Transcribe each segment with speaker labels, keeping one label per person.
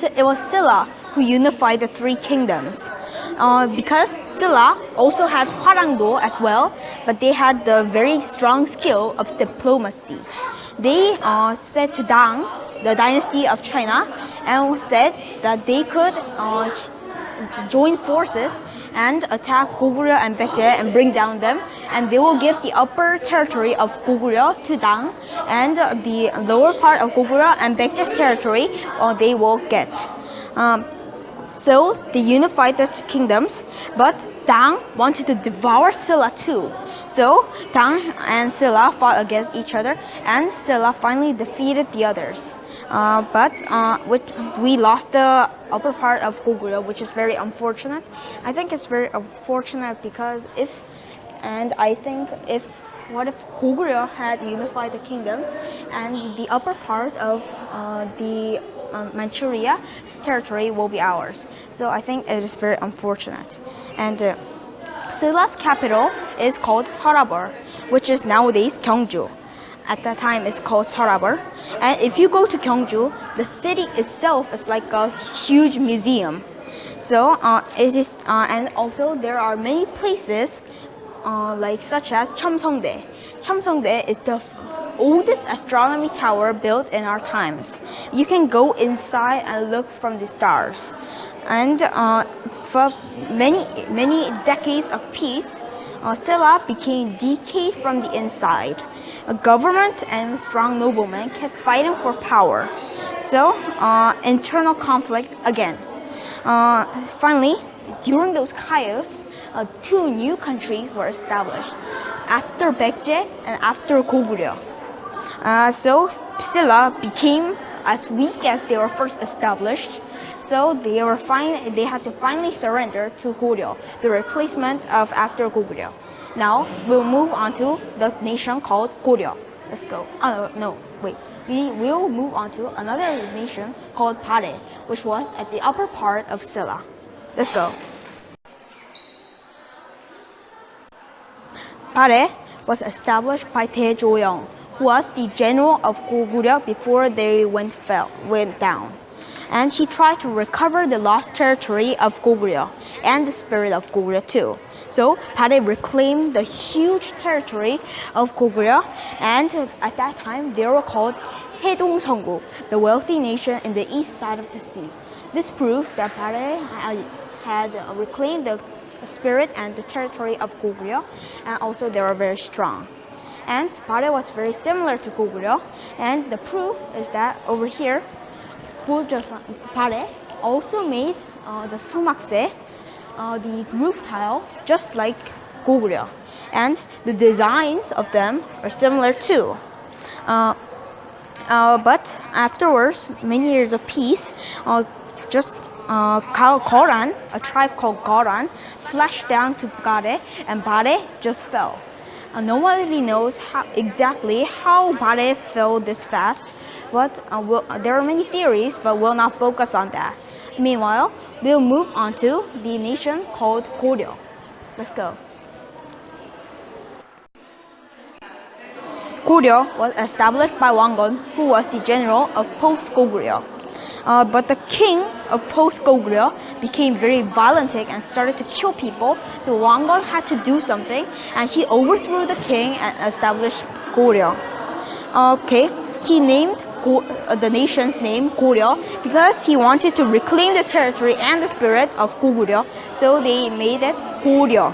Speaker 1: it was Silla who unified the three kingdoms. Because Silla also had Hwarangdo as well, but they had the very strong skill of diplomacy. They said to Tang, the dynasty of China, and said that they could join forces and attack Goguryeo and Baekje and bring down them, and they will give the upper territory of Goguryeo to Tang, and the lower part of Goguryeo and Baekje's territory they will get. So they unified the kingdoms, but Tang wanted to devour Silla too. So Tang and Silla fought against each other, and Silla finally defeated the others. But we lost the upper part of Goguryeo, which is very unfortunate. I think it's very unfortunate because what if Goguryeo had unified the kingdoms and the upper part of the Manchuria's territory will be ours. So I think it is very unfortunate. And Silla's capital is called Seorabor, which is nowadays Gyeongju. At that time, it's called Seorabor. And if you go to Gyeongju, the city itself is like a huge museum. So it is, and also there are many places such as Cheomseongdae. Cheomseongdae is the oldest astronomy tower built in our times. You can go inside and look from the stars. And for many decades of peace, Silla became decayed from the inside. A government and strong noblemen kept fighting for power. So internal conflict again. Finally, during those chaos, two new countries were established after Baekje and after Goguryeo. So Silla became as weak as they were first established. So they had to finally surrender to Goryeo, the replacement of after Goguryeo. Now we'll move on to the nation called Goryeo. Let's go. We will move on to another nation called Pare, which was at the upper part of Silla. Let's go. Pare was established by Tae Jo-young, who was the general of Goguryeo before they went down. And he tried to recover the lost territory of Goguryeo and the spirit of Goguryeo too. So Pare reclaimed the huge territory of Goguryeo, and at that time they were called Haedong-seongu, the wealthy nation in the east side of the sea. This proved that Pare had reclaimed the spirit and the territory of Goguryeo, and also they were very strong. And Pare was very similar to Goguryeo, and the proof is that over here, Pare also made the sumakse, the roof tile, just like Goguryeo, and the designs of them are similar too. But afterwards, many years of peace, Goran, a tribe called Goran, slashed down to Pare, and Pare just fell. No one really knows exactly how Pare fell this fast, but there are many theories, but we'll not focus on that. Meanwhile, we'll move on to the nation called Goryeo. Let's go. Goryeo was established by Wangon, who was the general of post-Goguryeo. But the king of post-Goguryeo became very violent and started to kill people, so Wangon had to do something, and he overthrew the king and established Goryeo. He named the nation's name Goryeo because he wanted to reclaim the territory and the spirit of Goguryeo, so they made it Goryeo.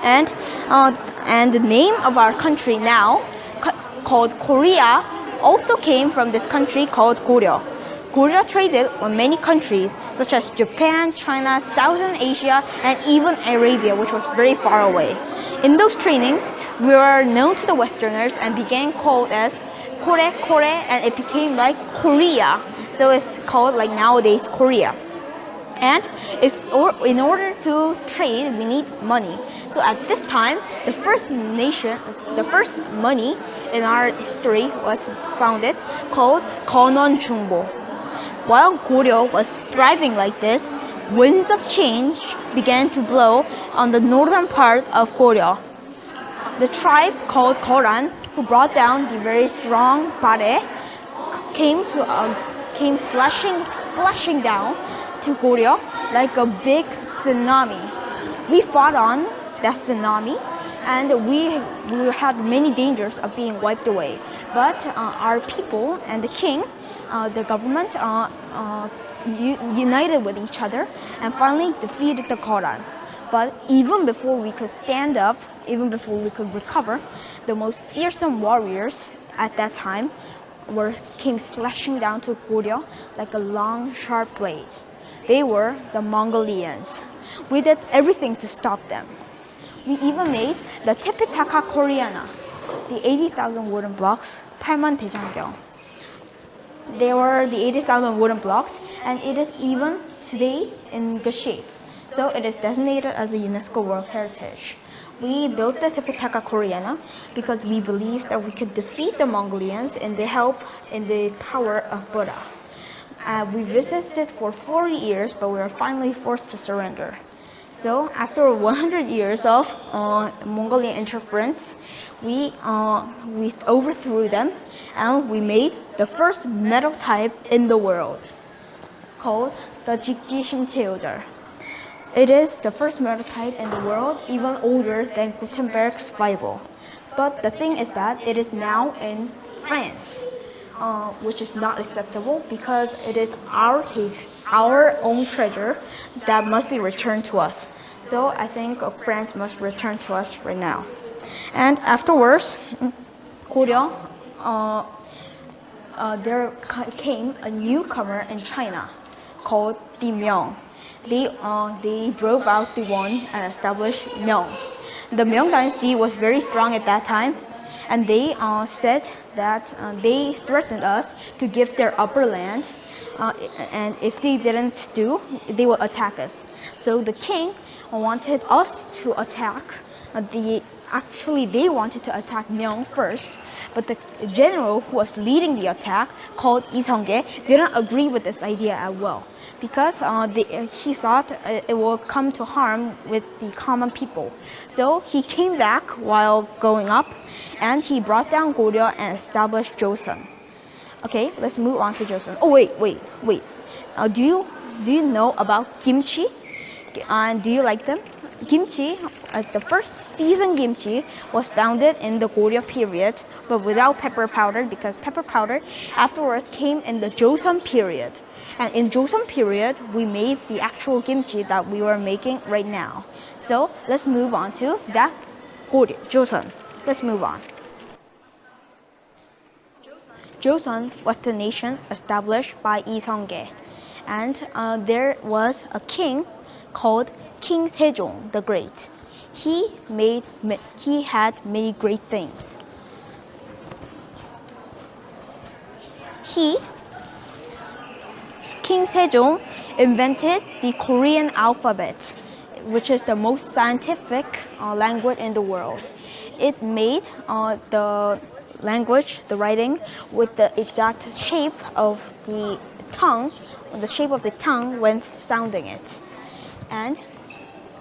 Speaker 1: And the name of our country now, called Korea, also came from this country called Goryeo. Goryeo traded with many countries such as Japan, China, Southern Asia, and even Arabia, which was very far away. In those tradings, we were known to the Westerners and began called as Kore, and it became like Korea. So it's called like nowadays Korea. And in order to trade, we need money. So at this time, the first money in our history was founded called Konon Jungbo. While Goryeo was thriving like this, winds of change began to blow on the northern part of Goryeo. The tribe called Goran, who brought down the very strong Pare, came to came splashing down to Goryeo like a big tsunami. We fought on that tsunami, and we had many dangers of being wiped away. But our people and the king, the government, united with each other and finally defeated the Koran. But even before we could stand up, even before we could recover, the most fearsome warriors at that time came slashing down to Goryeo like a long, sharp blade. They were the Mongolians. We did everything to stop them. We even made the Tipitaka Koreana, the 80,000 wooden blocks, 8만 대장경. They were the 80,000 wooden blocks, and it is even today in good shape. So it is designated as a UNESCO World Heritage. We built the Tipitaka Koreana because we believed that we could defeat the Mongolians in the power of Buddha. We resisted for 40 years, but we were finally forced to surrender. So after 100 years of Mongolian interference, we overthrew them, and we made the first metal type in the world, called the Jikji Shimcheojer. It is the first metal type in the world, even older than Gutenberg's Bible. But the thing is that it is now in France, which is not acceptable because it is our own treasure that must be returned to us. So I think France must return to us right now. And afterwards, Goryeo, there came a newcomer in China called the Myeong. They drove out the Won and established Myeong. The Myeong dynasty was very strong at that time, and they said that they threatened us to give their upper land, and if they didn't do, they will attack us. So the king wanted us to attack. Actually, they wanted to attack Myeong first, but the general who was leading the attack, called Lee Seong-ge, didn't agree with this idea as well, because he thought it will come to harm with the common people. So he came back while going up, and he brought down Goryeo and established Joseon. Okay, let's move on to Joseon. Oh wait. Do you know about kimchi? And do you like them? Kimchi, the first seasoned kimchi was founded in the Goryeo period, but without pepper powder, because pepper powder afterwards came in the Joseon period. And in Joseon period, we made the actual kimchi that we were making right now. So let's move on to that Goryeo, Joseon. Let's move on. Joseon was the nation established by Lee Seong-ge, and there was a king called King Sejong the Great. He had many great things. King Sejong invented the Korean alphabet, which is the most scientific language in the world. It made the language, the writing, with the exact shape of the tongue when sounding it. And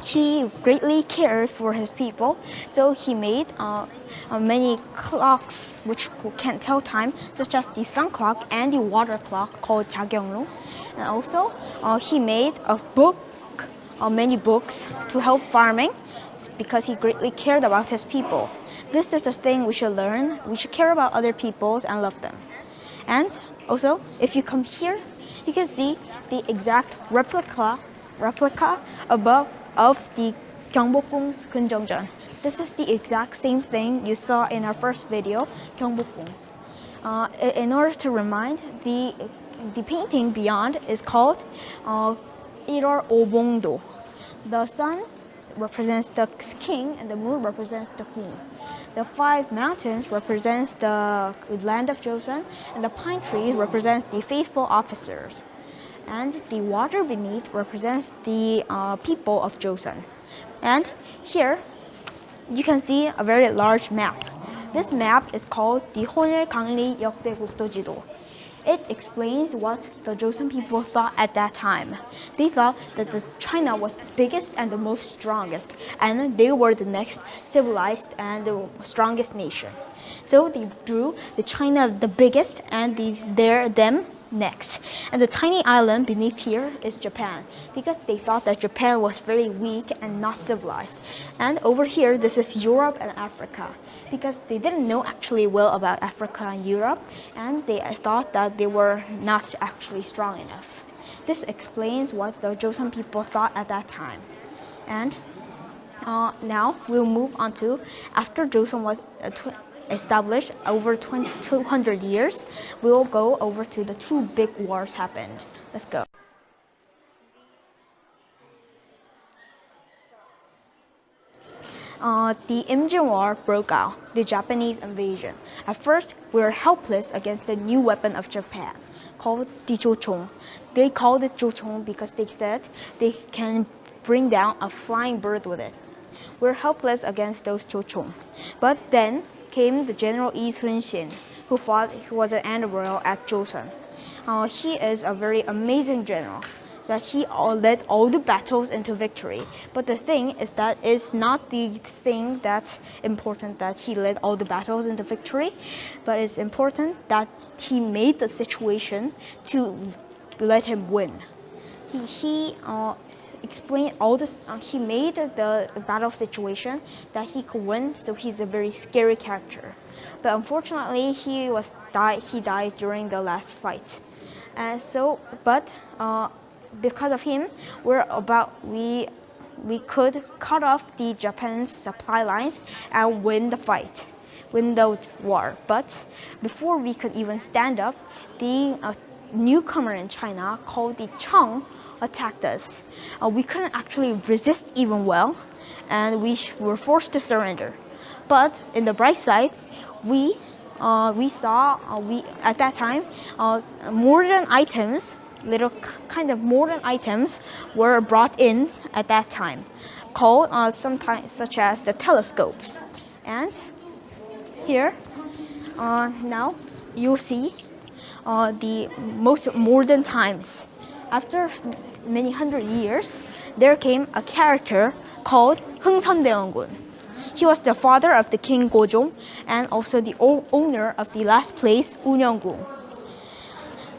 Speaker 1: he greatly cared for his people, so he made many clocks which can tell time, such as the sun clock and the water clock called 자경루. And also, he made many books to help farming, because he greatly cared about his people. This is the thing we should learn. We should care about other people and love them. And also, if you come here, you can see the exact replica of the Gyeongbokgung's Kunjeongjeon. This is the exact same thing you saw in our first video, Gyeongbokgung. In order to remind, the painting beyond is called Ilor Obongdo. The sun represents the king and the moon represents the queen. The 5 mountains represents the land of Joseon, and the pine trees represents the faithful officers. And the water beneath represents the people of Joseon. And here you can see a very large map. This map is called the Honil Gangli Yeokdae Gukdojido. It explains what the Joseon people thought at that time. They thought that China was biggest and the most strongest, and they were the next civilized and the strongest nation. So they drew the China the biggest and them next. And the tiny island beneath here is Japan, because they thought that Japan was very weak and not civilized. And over here, this is Europe and Africa, because they didn't know actually well about Africa and Europe, and they thought that they were not actually strong enough. This explains what the Joseon people thought at that time. And now we'll move on to after Joseon was established over 200 years, we will go over to the two big wars happened. Let's go. The Imjin War broke out, the Japanese invasion. At first, we were helpless against the new weapon of Japan, called the Jochong. They called it Jochong because they said they can bring down a flying bird with it. We're helpless against those Jochong. But then came the General Yi Sun-shin, who was an admiral at Joseon. He is a very amazing general, that he led all the battles into victory. But the thing is that it's not the thing that's important that he led all the battles into victory, but it's important that he made the situation to let him win. He explained all this. He made the battle situation that he could win. So he's a very scary character. But unfortunately, he died during the last fight. And so, because of him, we could cut off the Japan's supply lines and win the war. But before we could even stand up, the newcomer in China called the Cheng attacked us. We couldn't actually resist even well, and we were forced to surrender. But in the bright side, we saw at that time modern items, little kind of modern items were brought in at that time, called sometimes such as the telescopes. And here now you'll see the most modern times. After many hundred years, there came a character called Heungseondaeongun. He was the father of the king Gojong and also the owner of the last place, Unyeonggung.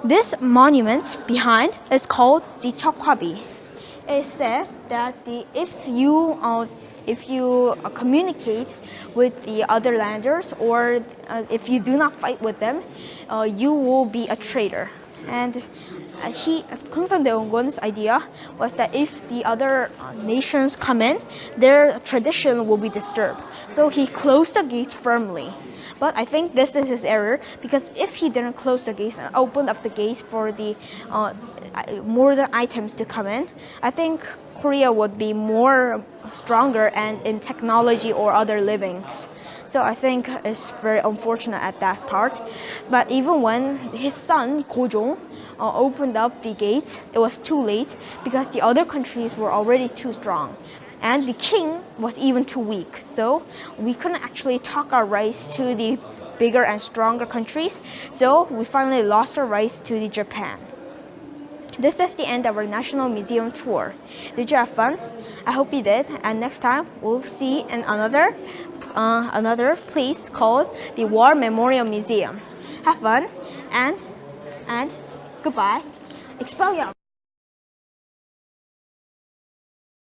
Speaker 1: This monument behind is called the Cheokwabi. It says that if you communicate with the other landers, or if you do not fight with them, you will be a traitor. And Heungseondaeongun's idea was that if the other nations come in, their tradition will be disturbed. So he closed the gates firmly. But I think this is his error, because if he didn't close the gates and open up the gates for the modern items to come in, I think Korea would be more stronger and in technology or other livings. So I think it's very unfortunate at that part. But even when his son, Gojong, opened up the gates, it was too late because the other countries were already too strong. And the king was even too weak. So we couldn't actually talk our rights to the bigger and stronger countries. So we finally lost our rights to the Japan. This is the end of our National Museum tour. Did you have fun? I hope you did. And next time we'll see in another place called the War Memorial Museum. Have fun and goodbye. Expelliarmus.